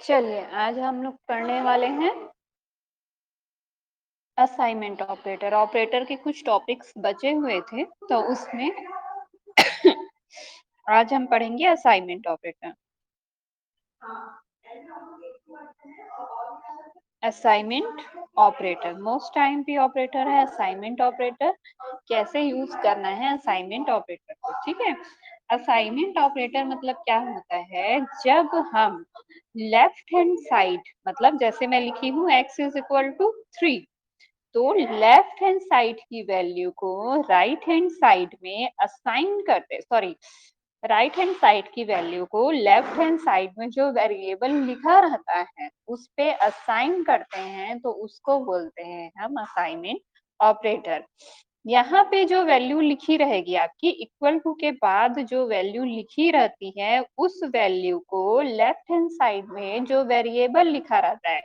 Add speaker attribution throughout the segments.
Speaker 1: चलिए आज हम लोग पढ़ने वाले हैं असाइनमेंट ऑपरेटर। ऑपरेटर के कुछ टॉपिक्स बचे हुए थे तो उसमें आज हम पढ़ेंगे assignment operator. Assignment operator most time पे ऑपरेटर है असाइनमेंट ऑपरेटर। कैसे यूज करना है असाइनमेंट ऑपरेटर को, ठीक है। असाइनमेंट ऑपरेटर मतलब क्या होता है, जब हम लेफ्ट हैंड साइड मतलब जैसे मैं लिखी हूँ x इज इक्वल टू 3, तो लेफ्ट हैंड साइड की वैल्यू को राइट हैंड साइड में असाइन करते, सॉरी, राइट हैंड साइड की वैल्यू को लेफ्ट हैंड साइड में जो वेरिएबल लिखा रहता है उस पे असाइन करते हैं तो उसको बोलते हैं हम असाइनमेंट ऑपरेटर। यहाँ पे जो वैल्यू लिखी रहेगी आपकी इक्वल टू के बाद जो वैल्यू लिखी रहती है उस वैल्यू को लेफ्ट हैंड साइड में जो वेरिएबल लिखा रहता है,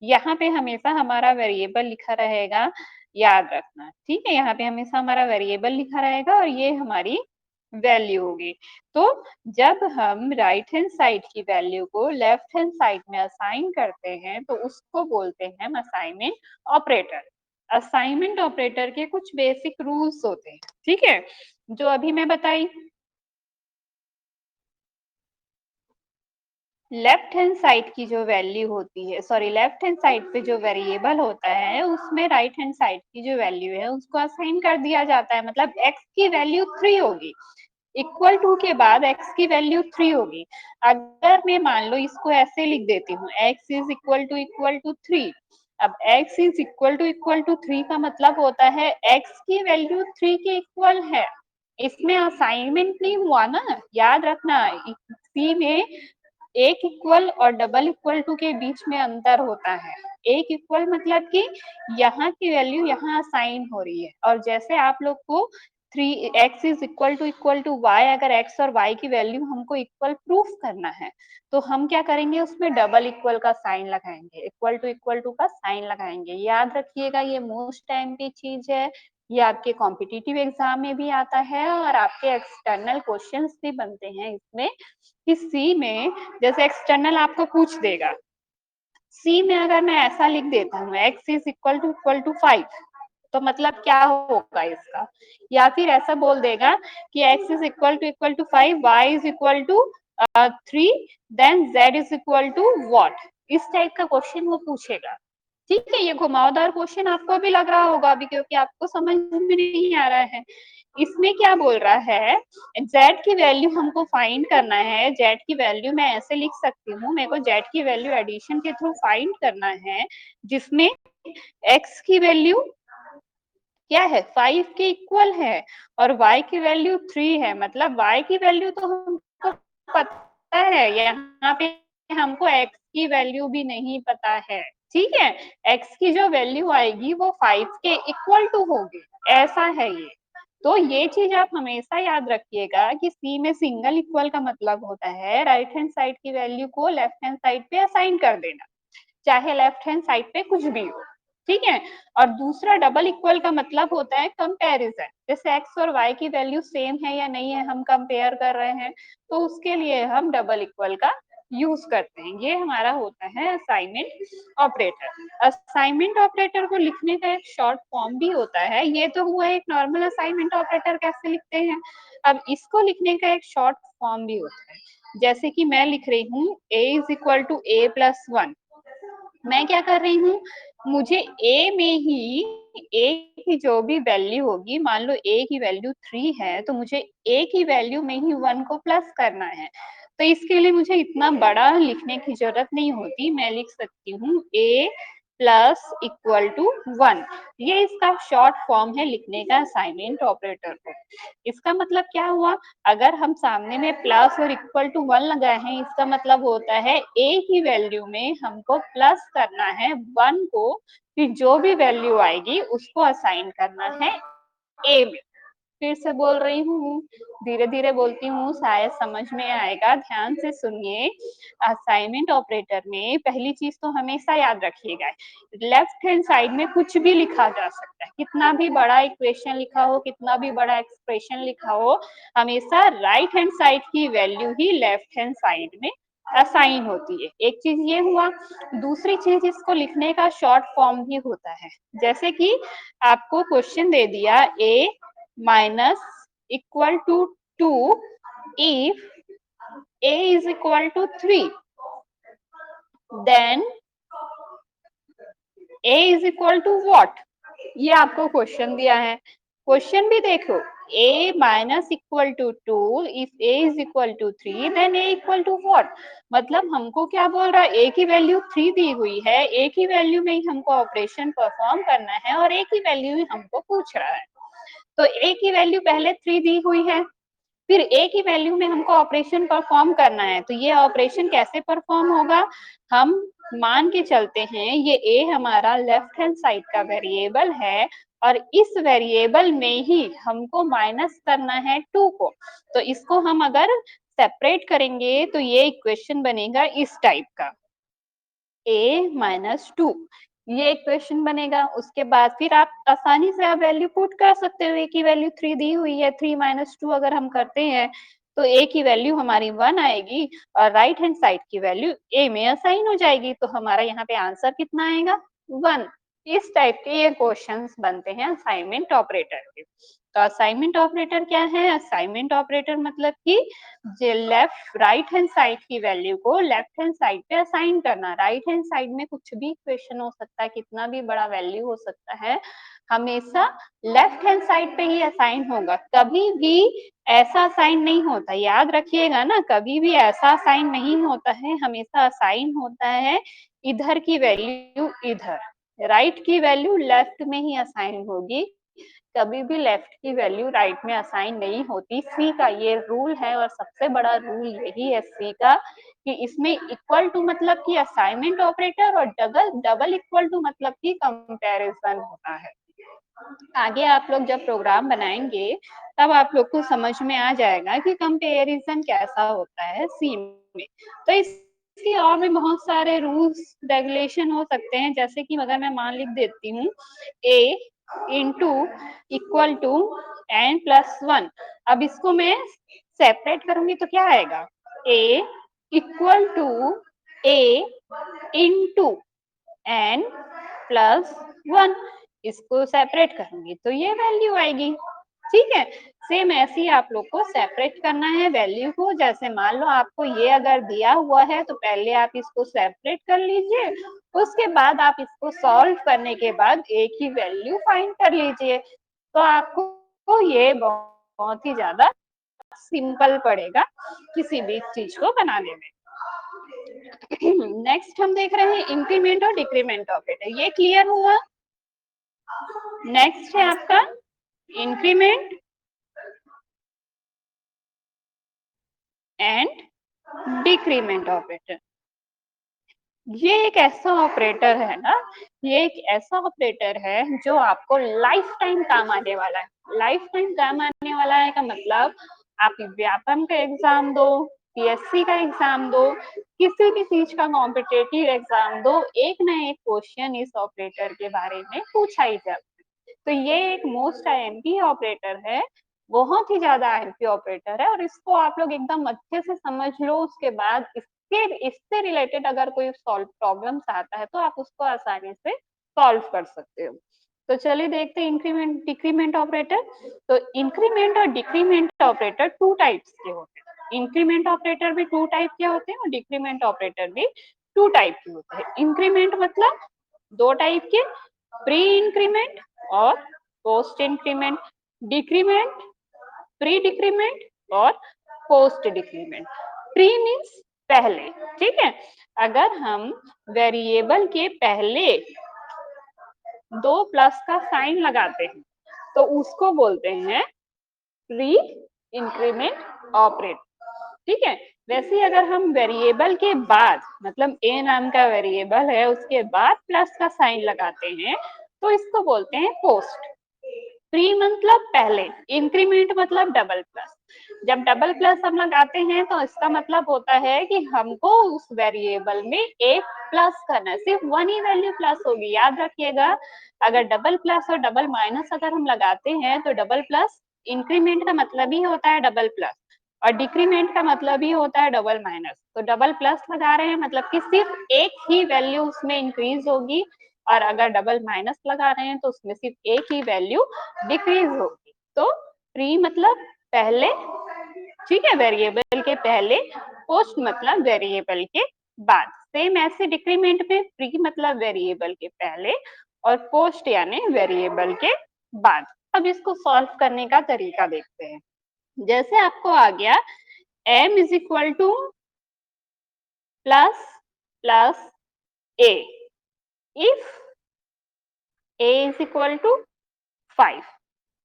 Speaker 1: यहाँ पे हमेशा हमारा वेरिएबल लिखा रहेगा, याद रखना, ठीक है। यहाँ पे हमेशा हमारा वेरिएबल लिखा रहेगा और ये हमारी वैल्यू होगी। तो जब हम राइट हैंड साइड की वैल्यू को लेफ्ट हैंड साइड में असाइन करते हैं तो उसको बोलते हैं हम असाइनमेंट ऑपरेटर। असाइनमेंट ऑपरेटर के कुछ बेसिक रूल्स होते हैं, ठीक है, जो अभी मैं बताई। लेफ्ट हैंड साइड की जो वैल्यू होती है, सॉरी, लेफ्ट हैंड साइड पे जो वेरिएबल होता है उसमें राइट हैंड साइड की जो वैल्यू है उसको असाइन कर दिया जाता है। मतलब x की वैल्यू 3 होगी, इक्वल टू के बाद x की वैल्यू 3 होगी। अगर मैं मान लो इसको ऐसे लिख देती हूँ x इज इक्वल टू 3, अब x इज इक्वल टू 3 का मतलब होता है x की वैल्यू 3 के इक्वल है। इसमें असाइनमेंट नहीं हुआ ना, याद रखना। सी में एक इक्वल और डबल इक्वल टू के बीच में अंतर होता है। एक इक्वल मतलब कि यहाँ की वैल्यू यहाँ असाइन हो रही है, और जैसे आप लोग को 3x is equal to y, अगर x और y की वैल्यू हमको इक्वल प्रूफ करना है तो हम क्या करेंगे, उसमें डबल इक्वल का साइन लगाएंगे, इक्वल टू का साइन लगाएंगे। याद रखिएगा, ये मोस्ट टाइम की चीज है, ये आपके कॉम्पिटिटिव एग्जाम में भी आता है और आपके एक्सटर्नल क्वेश्चंस भी बनते हैं इसमें। कि सी में जैसे एक्सटर्नल आपको पूछ देगा, सी में अगर मैं ऐसा लिख देता हूँ x इज इक्वल टू 5, तो मतलब क्या होगा इसका, या फिर ऐसा बोल देगा कि x is equal to 5, y is equal to 3, then z is equal to what, इस टाइप का क्वेश्चन वो पूछेगा। ठीक है, ये घुमावदार क्वेश्चन आपको भी लग रहा होगा अभी, क्योंकि आपको समझ में नहीं आ रहा है। इसमें क्या बोल रहा है, z की वैल्यू हमको फाइंड करना है। z की वैल्यू मैं ऐसे लिख सकती हूँ, मेरे को z की वैल्यू एडिशन के थ्रू फाइंड करना है, जिसमें x की वैल्यू क्या है, 5 के इक्वल है और y की वैल्यू 3 है। मतलब y की वैल्यू तो हमको पता है, यहाँ पे हमको x की वैल्यू भी नहीं पता है, ठीक है। x की जो वैल्यू आएगी वो 5 के इक्वल टू होगी, ऐसा है ये। तो ये चीज आप हमेशा याद रखिएगा कि सी में सिंगल इक्वल का मतलब होता है राइट हैंड साइड की वैल्यू को लेफ्ट हैंड साइड पे असाइन कर देना, चाहे लेफ्ट हैंड साइड पे कुछ भी हो, ठीक है। और दूसरा डबल इक्वल का मतलब होता है कंपैरिजन, जैसे एक्स और वाई की वैल्यू सेम है या नहीं है, हम कंपेयर कर रहे हैं, तो उसके लिए हम डबल इक्वल का यूज करते हैं। ये हमारा होता है असाइनमेंट ऑपरेटर। असाइनमेंट ऑपरेटर को लिखने का एक शॉर्ट फॉर्म भी होता है। ये तो हुआ एक नॉर्मल असाइनमेंट ऑपरेटर कैसे लिखते हैं, अब इसको लिखने का एक शॉर्ट फॉर्म भी होता है। जैसे कि मैं लिख रही हूँ a is equal to a plus 1, मैं क्या कर रही हूँ, मुझे a में ही a की जो भी वैल्यू होगी, मान लो a की वैल्यू 3 है तो मुझे a की वैल्यू में ही 1 को प्लस करना है। तो इसके लिए मुझे इतना बड़ा लिखने की जरूरत नहीं होती, मैं लिख सकती हूँ a प्लस इक्वल टू 1। ये इसका शॉर्ट फॉर्म है लिखने का असाइनमेंट ऑपरेटर को। इसका मतलब क्या हुआ, अगर हम सामने में प्लस और इक्वल टू 1 लगाए हैं, इसका मतलब होता है a की वैल्यू में हमको प्लस करना है 1 को, फिर जो भी वैल्यू आएगी उसको असाइन करना है a में। फिर से बोल रही हूँ, धीरे धीरे बोलती हूँ, शायद समझ में आएगा, ध्यान से सुनिए। असाइनमेंट ऑपरेटर में पहली चीज तो हमेशा याद रखिएगा, लेफ्ट हैंड साइड में कुछ भी लिखा जा सकता है, कितना भी बड़ा इक्वेशन लिखा हो, कितना भी बड़ा एक्सप्रेशन लिखा हो, हमेशा राइट हैंड साइड की वैल्यू ही लेफ्ट हैंड साइड में असाइन होती है। एक चीज ये हुआ, दूसरी चीज इसको लिखने का शॉर्ट फॉर्म भी होता है। जैसे कि आपको क्वेश्चन दे दिया a minus equal to 2 if a is equal to 3, then a is equal to what, ये आपको क्वेश्चन दिया है। क्वेश्चन भी देखो, a minus equal to 2 if a is equal to 3 then a equal to what, मतलब हमको क्या बोल रहा है, a की वैल्यू 3 दी हुई है, a की वैल्यू में ही हमको ऑपरेशन परफॉर्म करना है और a की वैल्यू ही हमको पूछ रहा है। तो a की वैल्यू पहले 3 दी हुई है, फिर a की वैल्यू में हमको ऑपरेशन परफॉर्म करना है, तो ये ऑपरेशन कैसे परफॉर्म होगा, हम मान के चलते हैं ये a हमारा लेफ्ट हैंड साइड का वेरिएबल है और इस वेरिएबल में ही हमको माइनस करना है 2 को। तो इसको हम अगर सेपरेट करेंगे तो ये इक्वेशन बनेगा इस टाइप का, a माइनस 2, ये इक्वेशन बनेगा। उसके बाद फिर आप आसानी से आप वैल्यू पुट कर सकते हो, a की वैल्यू 3 दी हुई है, 3 माइनस 2 अगर हम करते हैं तो a की वैल्यू हमारी 1 आएगी और राइट हैंड साइड की वैल्यू a में असाइन हो जाएगी, तो हमारा यहाँ पे आंसर कितना आएगा, 1। इस टाइप के ये क्वेश्चंस बनते हैं असाइनमेंट ऑपरेटर के। तो असाइनमेंट ऑपरेटर क्या है, असाइनमेंट ऑपरेटर मतलब कि लेफ्ट राइट हैंड साइड की वैल्यू को लेफ्ट हैंड साइड पे असाइन करना। राइट हैंड साइड में कुछ भी इक्वेशन हो सकता है, कितना भी बड़ा वैल्यू हो सकता है, हमेशा लेफ्ट हैंड साइड पे ही असाइन होगा, कभी भी ऐसा असाइन नहीं होता, याद रखिएगा ना, कभी भी ऐसा असाइन नहीं होता है, हमेशा असाइन होता है इधर की वैल्यू इधर, राइट की वैल्यू लेफ्ट में ही असाइन होगी, कभी भी लेफ्ट की वैल्यू राइट में असाइन नहीं होती। सी का ये रूल है और सबसे बड़ा रूल यही है सी का, कि इसमें इक्वल टू मतलब कि असाइनमेंट ऑपरेटर और डबल डबल इक्वल टू मतलब कि कंपैरिजन होता है। आगे आप लोग जब प्रोग्राम बनाएंगे तब आप लोग को समझ में आ जाएगा कि कंपैरिजन कैसा होता है सी में। तो इसके और भी बहुत सारे रूल्स रेगुलेशन हो सकते हैं, जैसे कि अगर मैं मान लिख देती हूँ a into equal to n plus 1, अब इसको मैं सेपरेट करूंगी तो क्या आएगा, a equal to a into n plus 1, इसको सेपरेट करूंगी तो ये वैल्यू आएगी। ठीक है, सेम ऐसे ही आप लोग को सेपरेट करना है वैल्यू को। जैसे मान लो आपको ये अगर दिया हुआ है तो पहले आप इसको सेपरेट कर लीजिए, उसके बाद आप इसको सॉल्व करने के बाद a की वैल्यू फाइंड कर लीजिए, तो आपको ये बहुत ही ज्यादा सिंपल पड़ेगा किसी भी चीज को बनाने में। नेक्स्ट हम देख रहे हैं इंक्रीमेंट और डिक्रीमेंट ऑपरेटर, ये क्लियर हुआ। नेक्स्ट है आपका इंक्रीमेंट एंड डिक्रीमेंट ऑपरेटर। ये एक ऐसा ऑपरेटर है ना, ये एक ऐसा ऑपरेटर है जो आपको लाइफ टाइम काम आने वाला है। लाइफ टाइम काम आने वाला है का मतलब आप व्यापम का एग्जाम दो, पीएससी का एग्जाम दो, किसी भी चीज का कॉम्पिटेटिव एग्जाम दो, एक ना एक क्वेश्चन इस ऑपरेटर के बारे में पूछा ही जाता है। तो ये एक मोस्ट आईएमपी ऑपरेटर है, बहुत ही ज्यादा आईएमपी ऑपरेटर है, और इसको आप लोग एकदम अच्छे से समझ लो। उसके बाद इससे रिलेटेड अगर कोई सॉल्व प्रॉब्लम्स आता है तो आप उसको आसानी से सॉल्व कर सकते हो। तो चलिए देखते हैं इंक्रीमेंट डिक्रीमेंट ऑपरेटर। तो इंक्रीमेंट और डिक्रीमेंट ऑपरेटर टू टाइप्स के होते हैं। इंक्रीमेंट ऑपरेटर भी टू टाइप के होते हैं और डिक्रीमेंट ऑपरेटर भी टू टाइप के होते हैं। इंक्रीमेंट मतलब दो टाइप के, प्री इंक्रीमेंट और post increment. Decrement pre decrement और पोस्ट डिक्रीमेंट। प्री मीन्स पहले, ठीक है, अगर हम वेरिएबल के पहले दो प्लस का साइन लगाते हैं तो उसको बोलते हैं प्री इंक्रीमेंट ऑपरेटर। ठीक है, वैसे अगर हम वेरिएबल के बाद मतलब a नाम का वेरिएबल है उसके बाद प्लस का साइन लगाते हैं तो इसको बोलते हैं पोस्ट। प्री मतलब पहले, इंक्रीमेंट मतलब डबल प्लस। जब डबल प्लस हम लगाते हैं तो इसका मतलब होता है कि हमको उस वेरिएबल में एक प्लस करना है, सिर्फ वन ही वैल्यू प्लस होगी। याद रखिएगा, अगर डबल प्लस और डबल माइनस अगर हम लगाते हैं तो डबल प्लस इंक्रीमेंट का मतलब ही होता है डबल प्लस। और डिक्रीमेंट का मतलब ही होता है डबल माइनस, तो डबल प्लस लगा रहे हैं मतलब कि सिर्फ एक ही वैल्यू उसमें इंक्रीज होगी, और अगर डबल माइनस लगा रहे हैं तो उसमें सिर्फ एक ही वैल्यू डिक्रीज होगी। तो प्री मतलब पहले, ठीक है, वेरिएबल के पहले, पोस्ट मतलब वेरिएबल के बाद। सेम ऐसे डिक्रीमेंट में प्री मतलब वेरिएबल के पहले और पोस्ट यानी वेरिएबल के बाद। अब इसको सॉल्व करने का तरीका देखते हैं। जैसे आपको आ गया m is equal to plus plus a if a is equal to 5,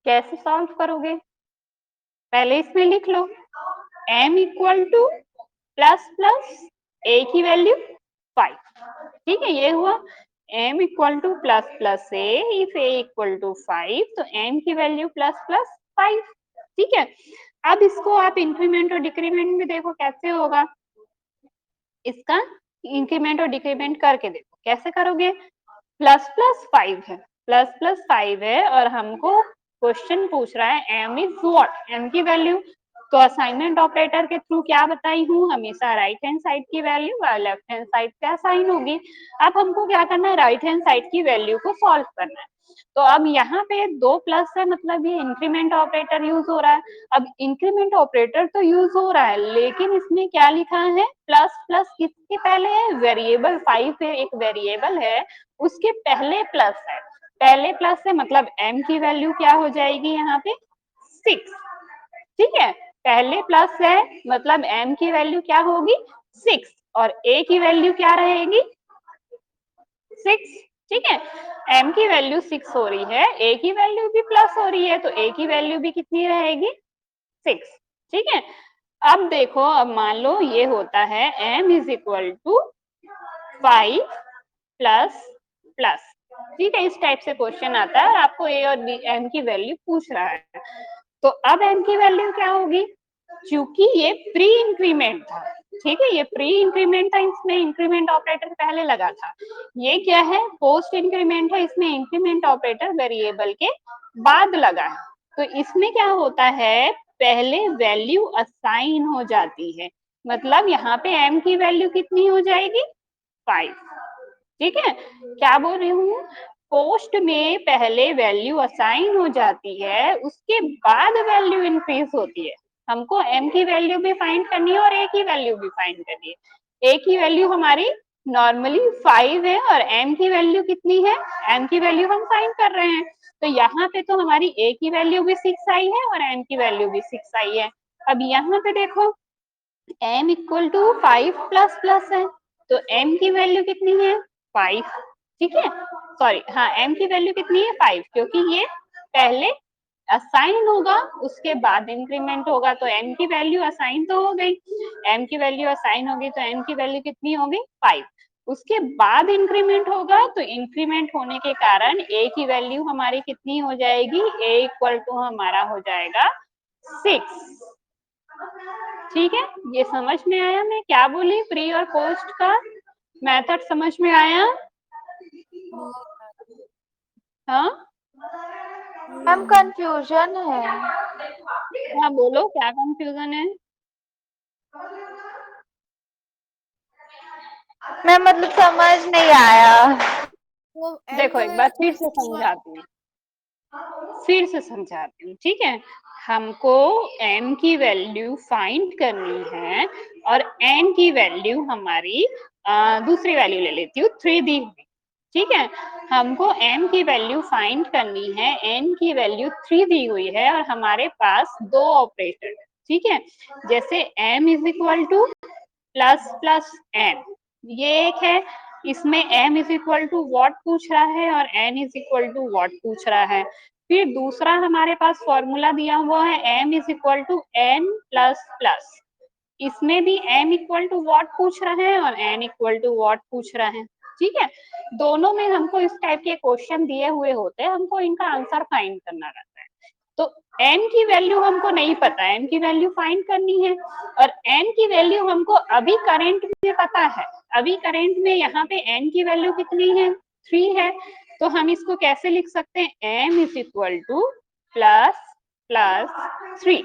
Speaker 1: कैसे सॉल्व करोगे? पहले इसमें लिख लो m equal to plus plus a की वैल्यू 5, ठीक है, ये हुआ m equal to plus plus a if a equal to 5, तो m की वैल्यू प्लस प्लस 5, ठीक है। अब इसको आप इंक्रीमेंट और डिक्रीमेंट में देखो कैसे होगा, इसका इंक्रीमेंट और डिक्रीमेंट करके देखो कैसे करोगे। प्लस प्लस 5 है, प्लस प्लस 5 है और हमको क्वेश्चन पूछ रहा है m इज व्हाट, m की वैल्यू, तो असाइनमेंट ऑपरेटर के थ्रू क्या बताई हूँ, हमेशा राइट हैंड साइड की वैल्यू लेफ्ट हैंड साइड पे असाइन होगी। अब हमको क्या करना है, राइट हैंड साइड की वैल्यू को सॉल्व करना है। तो अब यहाँ पे दो प्लस है मतलब ये इंक्रीमेंट ऑपरेटर यूज हो रहा है। अब इंक्रीमेंट ऑपरेटर तो यूज हो रहा है लेकिन इसमें क्या लिखा है, प्लस प्लस किसके पहले है, वेरिएबल 5 है, एक वेरिएबल है उसके पहले प्लस है, पहले प्लस है मतलब m की वैल्यू क्या हो जाएगी यहाँ पे 6, ठीक है, पहले प्लस है मतलब m की वैल्यू क्या होगी 6 और a की वैल्यू क्या रहेगी 6, ठीक है, m की वैल्यू 6 हो रही है, a की वैल्यू भी प्लस हो रही है तो a की वैल्यू भी कितनी रहेगी 6, ठीक है। अब देखो, अब मान लो ये होता है m is equal to 5 plus plus, ठीक है, इस टाइप से क्वेश्चन आता है और आपको a और m की वैल्यू पूछ रहा है, तो अब m की वैल्यू क्या होगी, क्योंकि ये प्री इंक्रीमेंट था, ठीक है, ये प्री इंक्रीमेंट था, इसमें इंक्रीमेंट ऑपरेटर पहले लगा था। ये क्या है, पोस्ट इंक्रीमेंट है, इसमें इंक्रीमेंट ऑपरेटर वेरिएबल के बाद लगा है। तो इसमें क्या होता है, पहले वैल्यू असाइन हो जाती है, मतलब यहाँ पे m की वैल्यू कितनी हो जाएगी 5, ठीक है, क्या बोल रही हूँ, पोस्ट में पहले वैल्यू असाइन हो जाती है उसके बाद वैल्यू इंक्रीज होती है। हमको m की वैल्यू भी फाइंड करनी है और a की वैल्यू भी फाइंड करनी है। a की वैल्यू हमारी नॉर्मली 5 है और m की वैल्यू कितनी है, m की वैल्यू हम फाइंड कर रहे हैं, तो यहाँ पे तो हमारी a की वैल्यू भी 6 आई है और m की वैल्यू भी 6 आई है। अब यहाँ पे देखो m equal to 5 plus plus है, तो m की वैल्यू कितनी है 5, ठीक है, सॉरी हाँ m की वैल्यू कितनी है 5, क्योंकि ये पहले असाइन होगा उसके बाद इंक्रीमेंट होगा, तो m की वैल्यू असाइन तो हो गई, m की वैल्यू असाइन होगी तो m की वैल्यू कितनी होगी 5, उसके बाद इंक्रीमेंट होगा तो इंक्रीमेंट होने के कारण a की वैल्यू हमारी कितनी हो जाएगी, a इक्वल टू हमारा हो जाएगा 6, ठीक है। ये समझ में आया मैं क्या बोली, प्री और पोस्ट का मेथड समझ में आया?
Speaker 2: नहीं।
Speaker 1: हाँ
Speaker 2: मैम कंफ्यूजन है।
Speaker 1: हाँ, बोलो क्या कंफ्यूजन है?
Speaker 2: मैम मतलब समझ नहीं आया। वो m
Speaker 1: देखो
Speaker 2: का
Speaker 1: एक बार
Speaker 2: वैल्यू
Speaker 1: फिर
Speaker 2: प्लस
Speaker 1: से
Speaker 2: क्यों?
Speaker 1: समझाती हूँ, फिर से समझाती हूँ, ठीक है। हमको m की वैल्यू फाइंड करनी है और n की वैल्यू हमारी दूसरी वैल्यू ले लेती हूँ 3 दी हुई, ठीक है, हमको m की वैल्यू फाइंड करनी है, n की वैल्यू 3 दी हुई है और हमारे पास दो ऑपरेटर है, ठीक है, जैसे m is equal to plus plus n, ये एक है, इसमें m is equal to what पूछ रहा है और n is equal to what पूछ रहा है। फिर दूसरा हमारे पास फॉर्मूला दिया हुआ है m is equal to n plus plus, इसमें भी m इक्वल टू वॉट पूछ रहा है और n इक्वल टू वॉट पूछ रहा है, ठीक है, दोनों में हमको इस टाइप के क्वेश्चन दिए हुए होते हैं, हमको इनका आंसर फाइंड करना रहता है। तो n की वैल्यू हमको नहीं पता, n की वैल्यू फाइंड करनी है और n की वैल्यू हमको अभी करंट में पता है, अभी करंट में यहाँ पे n की वैल्यू कितनी है 3 है, तो हम इसको कैसे लिख सकते हैं, m is equal to plus plus 3,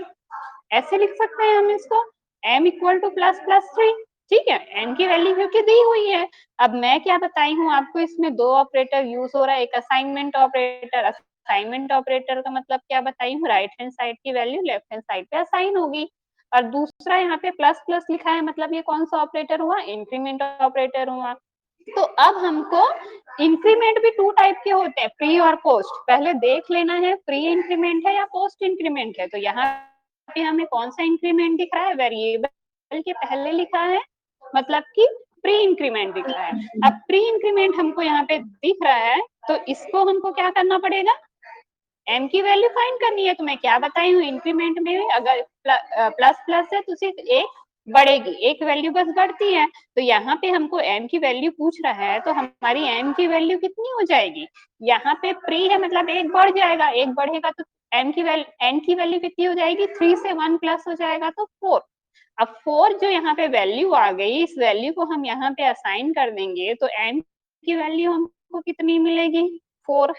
Speaker 1: ऐसे लिख सकते हैं हम इसको, m equal to plus plus 3, ठीक है, n की वैल्यू क्योंकि दी हुई है। अब मैं क्या बताई हूँ आपको, इसमें दो ऑपरेटर यूज हो रहा है, एक असाइनमेंट ऑपरेटर, असाइनमेंट ऑपरेटर का मतलब क्या बताई हूँ, राइट हैंड साइड की वैल्यू लेफ्ट हैंड साइड पे असाइन होगी, और दूसरा यहाँ पे प्लस प्लस लिखा है, मतलब ये कौन सा ऑपरेटर हुआ, इंक्रीमेंट ऑपरेटर हुआ। तो अब हमको इंक्रीमेंट भी टू टाइप के होते हैं, प्री और पोस्ट, पहले देख लेना है प्री इंक्रीमेंट है या पोस्ट इंक्रीमेंट है। तो यहाँ पे हमें कौन सा इंक्रीमेंट दिख रहा है, वेरिएबल के पहले लिखा है, मतलब कि प्री इंक्रीमेंट दिख रहा है। अब प्री इंक्रीमेंट हमको यहाँ पे दिख रहा है, तो इसको हमको क्या करना पड़ेगा, m की वैल्यू फाइंड करनी है। तो मैं क्या बताई हूँ, इंक्रीमेंट में अगर प्लस प्लस है तो सिर्फ एक बढ़ेगी, एक वैल्यू बस बढ़ती है। तो यहाँ पे हमको m की वैल्यू पूछ रहा है, तो हमारी m की वैल्यू कितनी हो जाएगी, यहाँ पे प्री है मतलब एक बढ़ जाएगा, एक बढ़ेगा तो m की वैल्यू n की वैल्यू कितनी हो जाएगी, 3 से 1 प्लस हो जाएगा तो 4। अब 4 जो यहाँ पे वैल्यू आ गई, इस वैल्यू को हम यहाँ पे असाइन कर देंगे, तो n की वैल्यू हमको कितनी मिलेगी, 4।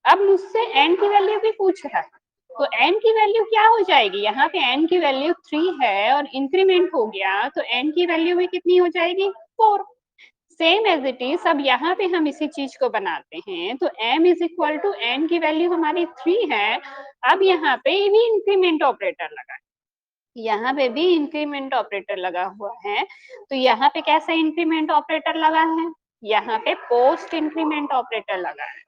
Speaker 1: अब मुझसे n की वैल्यू भी पूछ रहा है, तो n की वैल्यू क्या हो जाएगी, यहाँ पे n की वैल्यू 3 है और इंक्रीमेंट हो गया, तो n की वैल्यू भी कितनी हो जाएगी, 4। सेम एज इट इज, अब यहाँ पे हम इसी चीज को बनाते हैं, तो m is equal to n की वैल्यू हमारी 3 है, अब यहाँ पे भी इंक्रीमेंट ऑपरेटर लगा, यहाँ पे भी इंक्रीमेंट ऑपरेटर लगा हुआ है। तो यहाँ पे कैसा इंक्रीमेंट ऑपरेटर लगा है, यहाँ पे पोस्ट इंक्रीमेंट ऑपरेटर लगा है।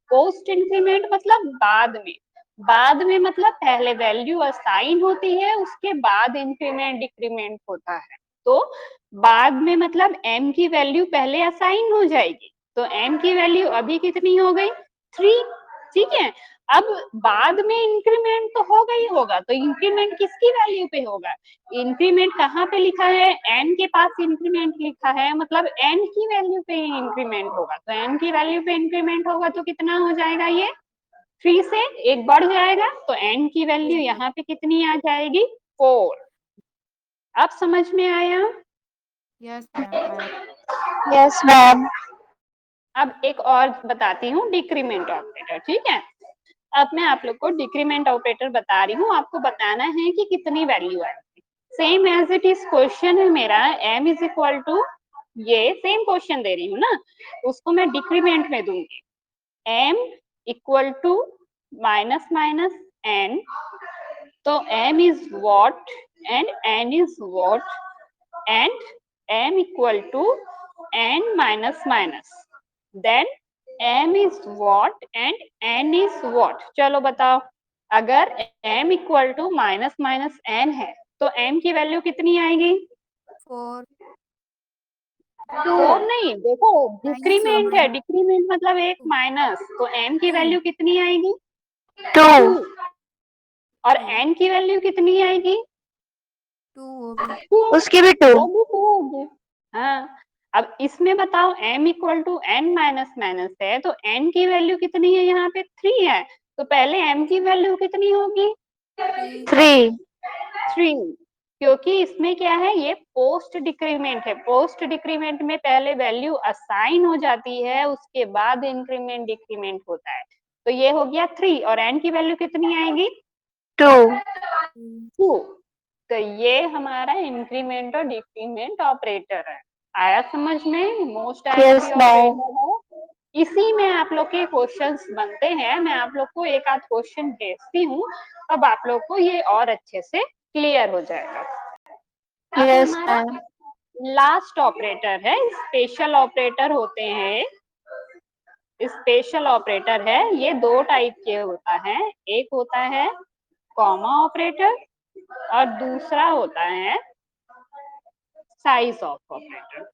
Speaker 1: पोस्ट इंक्रीमेंट मतलब बाद में, बाद में मतलब पहले वैल्यू असाइन होती है, उसके बाद इंक्रीमेंट डिक्रीमेंट होता है। तो बाद में मतलब m की वैल्यू पहले असाइन हो जाएगी, तो m की वैल्यू अभी कितनी हो गई, 3, ठीक है। अब बाद में इंक्रीमेंट तो होगा ही होगा, तो इंक्रीमेंट किसकी वैल्यू पे होगा, इंक्रीमेंट कहाँ पे लिखा है, n के पास इंक्रीमेंट लिखा है, मतलब n की वैल्यू पे इंक्रीमेंट होगा, तो n की वैल्यू पे इंक्रीमेंट होगा तो कितना हो जाएगा, ये 3 से एक बढ़ जाएगा, तो n की वैल्यू यहाँ पे कितनी आ जाएगी, 4। अब समझ में आया।
Speaker 3: यस मैम आया।
Speaker 2: Yes ma'am.
Speaker 1: अब एक और बताती हूँ, डिक्रीमेंट ऑपरेटर, ठीक है। अब मैं आप लोग को डिक्रीमेंट ऑपरेटर बता रही हूँ, आपको बताना है कि कितनी वैल्यू आएगी। Same as it is question है मेरा, m इज इक्वल टू, ये सेम क्वेश्चन दे रही हूँ ना, उसको मैं डिक्रीमेंट में दूंगी, m equal to minus minus n, तो m is what and n is what, and m equal to n minus minus, then m is what and n is what. चलो बताओ, अगर m equal to minus minus n है, तो m की value कितनी आएगी,
Speaker 3: 4
Speaker 1: 4 नहीं, देखो
Speaker 3: माइनस
Speaker 1: डिक्रीमेंट है,
Speaker 3: मैम।
Speaker 1: डिक्रीमेंट मतलब एक माइनस, तो m की
Speaker 3: 2
Speaker 1: वैल्यू कितनी आएगी,
Speaker 2: 2।
Speaker 1: 2, और
Speaker 3: 2
Speaker 1: n की वैल्यू कितनी आएगी,
Speaker 3: 2 होगी।
Speaker 1: 2,
Speaker 2: उसकी भी 2।
Speaker 1: वो भी 2 होगी। हाँ, अब इसमें बताओ m equal to n minus minus है, तो n की वैल्यू कितनी है, यहाँ पे 3 है, तो पहले m की वैल्यू कितनी होगी,
Speaker 3: 3
Speaker 2: 3।
Speaker 1: 3, क्योंकि इसमें क्या है, ये पोस्ट डिक्रीमेंट है, पोस्ट डिक्रीमेंट में पहले वैल्यू असाइन हो जाती है, उसके बाद इंक्रीमेंट डिक्रीमेंट होता है। तो ये हो गया 3, और n की वैल्यू कितनी आएगी,
Speaker 2: 2।
Speaker 1: 2। तो ये हमारा इंक्रीमेंट और डिक्रीमेंट ऑपरेटर है, आया समझ में, most
Speaker 2: yes
Speaker 1: IMP
Speaker 2: ma'am.
Speaker 1: Operator है। इसी में आप लोग के क्वेश्चंस बनते हैं, मैं आप लोग को एक आध क्वेश्चन भेजती हूँ, अब आप लोग को ये और अच्छे से क्लियर हो जाएगा। अब
Speaker 2: यस
Speaker 1: हमारा
Speaker 2: मैम।
Speaker 1: लास्ट ऑपरेटर है, स्पेशल ऑपरेटर होते हैं, स्पेशल ऑपरेटर है, ये दो टाइप के होता है, एक होता है कॉमा ऑपरेटर और दूसरा होता है साइज ऑफ ऑपरेटर।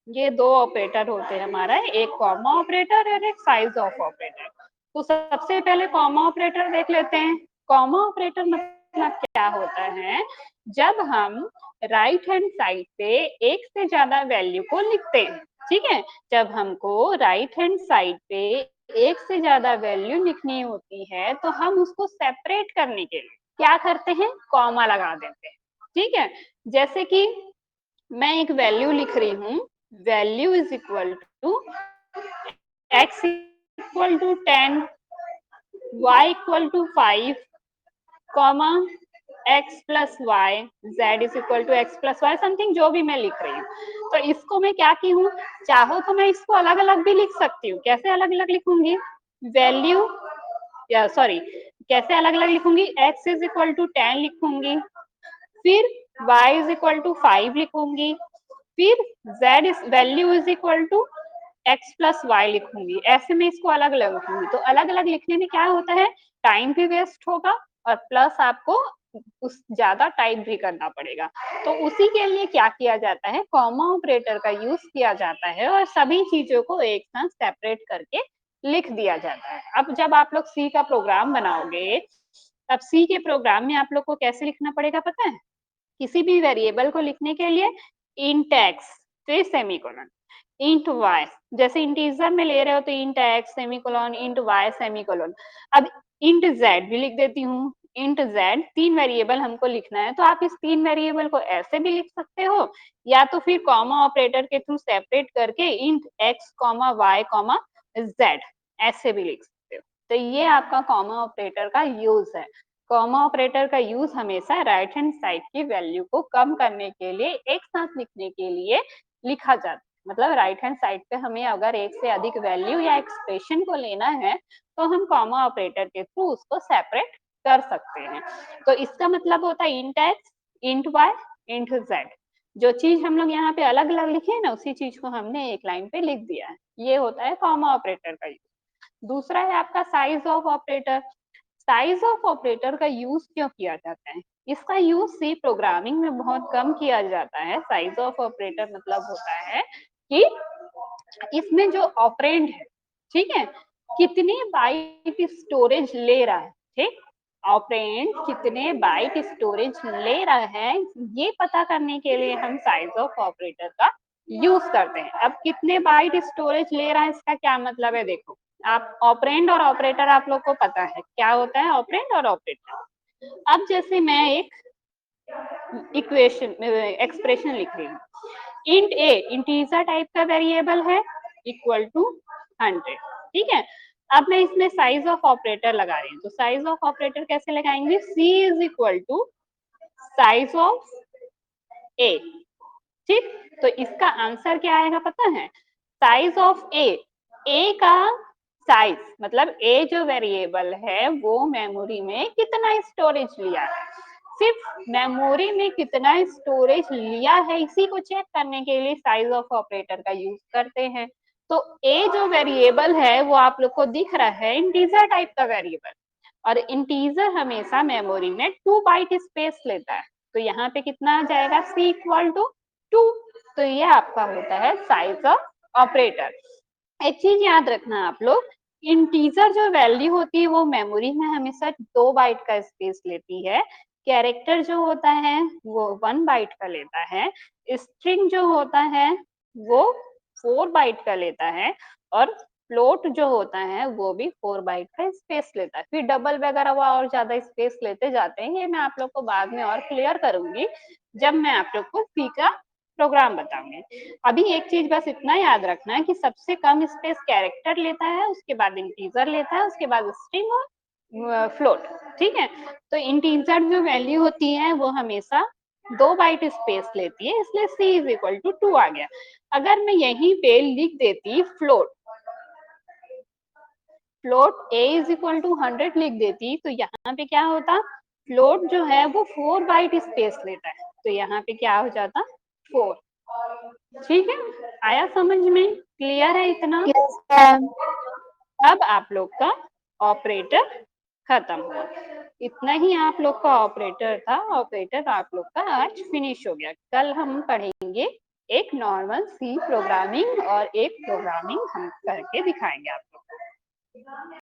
Speaker 1: ये दो ऑपरेटर होते हैं हमारा, एक कॉमा ऑपरेटर और एक साइज ऑफ ऑपरेटर। तो सबसे पहले कॉमा ऑपरेटर देख लेते हैं। कॉमा ऑपरेटर मतलब क्या होता है, जब हम राइट हैंड साइड पे एक से ज्यादा वैल्यू को लिखते हैं, ठीक है, जब हमको राइट हैंड साइड पे एक से ज्यादा वैल्यू लिखनी होती है, तो हम उसको सेपरेट करने के लिए क्या करते हैं, कॉमा लगा देते हैं, ठीक है। जैसे कि मैं एक वैल्यू लिख रही हूँ, value is equal to x equal to 10, y equal to 5, comma x plus y, z is equal to x plus y, something जो भी मैं लिख रही हूँ। तो इसको मैं क्या की हूँ, चाहो तो मैं इसको अलग अलग भी लिख सकती हूँ। कैसे अलग अलग लिखूंगी, वैल्यू या सॉरी कैसे अलग अलग लिखूंगी, x इज इक्वल टू 10 लिखूंगी, फिर y इज इक्वल टू 5 लिखूंगी, फिर z is value is equal to x plus y लिखूंगी। ऐसे में इसको अलग अलग लिखूंगी। तो अलग अलग लिखने में क्या होता है, टाइम भी वेस्ट होगा और प्लस आपको उस ज्यादा टाइप भी करना पड़ेगा। तो उसी के लिए क्या किया जाता है, कॉमा ऑपरेटर का यूज किया जाता है और सभी चीजों को एक साथ सेपरेट करके लिख दिया जाता है। अब जब आप लोग सी का प्रोग्राम बनाओगे, तब सी के प्रोग्राम में आप लोग को कैसे लिखना पड़ेगा पता है, किसी भी वेरिएबल को लिखने के लिए इंट एक्स फिर सेमीकोलन, इंट वाई, जैसे इंटीजर में ले रहे हो तो int x semicolon, int y semicolon. अब इंट जेड भी लिख देती हूँ, इंट जेड, 3 वेरिएबल हमको लिखना है, तो आप इस 3 वेरिएबल को ऐसे भी लिख सकते हो, या तो फिर कॉमा ऑपरेटर के थ्रू सेपरेट करके int x comma y comma z ऐसे भी लिख सकते हो। तो ये आपका कॉमा ऑपरेटर का यूज है। कॉमा ऑपरेटर का यूज हमेशा राइट हैंड साइड की वैल्यू को कम करने के लिए, एक साथ लिखने के लिए लिखा जाता है। मतलब राइट हैंड साइड पे हमें अगर एक से अधिक वैल्यू या एक्सप्रेशन को लेना है, तो हम कॉमा ऑपरेटर के थ्रू उसको सेपरेट कर सकते हैं। तो इसका मतलब होता है int x, int y, int z. जो चीज हम लोग यहाँ पे अलग अलग लिखे हैं ना, उसी चीज को हमने एक लाइन पे लिख दिया है। ये होता है कॉमा ऑपरेटर का यूज। दूसरा है आपका size of operator. Size of operator का यूज क्यों किया जाता है, इसका यूज सी प्रोग्रामिंग में बहुत कम किया जाता है। साइज ऑफ ऑपरेटर मतलब होता है कि इसमें जो ऑपरेंड है, ठीक है, कितने बाइट स्टोरेज ले रहा है, ठीक, ऑपरेंड कितने बाइट स्टोरेज ले रहा है, ये पता करने के लिए हम साइज ऑफ ऑपरेटर का यूज करते हैं। अब कितने बाइट स्टोरेज ले रहा है, इसका क्या मतलब है, देखो आप ऑपरेंड और ऑपरेटर आप लोग को पता है क्या होता है, ऑपरेंड और ऑपरेटर। अब जैसे मैं एक इक्वेशन एक्सप्रेशन लिख रही हूँ, इंट ए इंटीजर टाइप का वेरिएबल है, इक्वल टू 100, ठीक है। अब मैं इसमें साइज ऑफ ऑपरेटर लगा रही हूँ, तो साइज ऑफ ऑपरेटर कैसे लगाएंगे, C is equal to size of A, ठीक। तो इसका आंसर क्या आएगा पता है, साइज ऑफ ए का साइज मतलब ए जो वेरिएबल है वो मेमोरी में कितना स्टोरेज लिया है, सिर्फ मेमोरी में कितना स्टोरेज लिया है इसी को चेक करने के लिए साइज ऑफ ऑपरेटर का यूज करते हैं। तो ए जो वेरिएबल है वो आप लोग को दिख रहा है इंटीजर टाइप का वेरिएबल, और इंटीजर हमेशा मेमोरी में 2 बाइट स्पेस लेता है। तो यहाँ पे कितना आ जाएगा, सी इक्वल टू 2। तो ये आपका होता है साइज ऑफ ऑपरेटर। एक चीज याद रखना आप लोग, इंटीजर जो वैल्यू होती है वो मेमोरी में हमेशा 2 बाइट का स्पेस लेती है। कैरेक्टर जो होता है वो 1 बाइट का लेता है। स्ट्रिंग जो होता है वो 4 बाइट का लेता है, और फ्लोट जो होता है वो भी 4 बाइट का स्पेस लेता है। फिर डबल वगैरह वो और ज्यादा स्पेस लेते जाते हैं, ये मैं आप लोग को बाद में और क्लियर करूंगी जब मैं आप लोग को सी का प्रोग्राम बताऊंगी। अभी एक चीज बस इतना याद रखना है कि सबसे कम स्पेस कैरेक्टर लेता है, उसके बाद इंटीजर लेता है, उसके बाद स्ट्रिंग और फ्लोट, ठीक है। तो इंटीजर जो वैल्यू होती है वो हमेशा 2 बाइट स्पेस लेती है, इसलिए सी इज इक्वल टू 2 आ गया। अगर मैं यहीं पे लिख देती float, float a is equal to 100 लिख देती, तो यहाँ पे क्या होता, फ्लोट जो है वो 4 बाइट स्पेस लेता है, तो यहाँ पे क्या हो जाता 4, ठीक है। आया समझ में, क्लियर है इतना।
Speaker 2: Yes ma'am.
Speaker 1: अब आप लोग का ऑपरेटर खत्म हुआ, इतना ही आप लोग का ऑपरेटर था। ऑपरेटर आप लोग का आज फिनिश हो गया। कल हम पढ़ेंगे एक नॉर्मल सी प्रोग्रामिंग और एक प्रोग्रामिंग हम करके दिखाएंगे आप लोग को।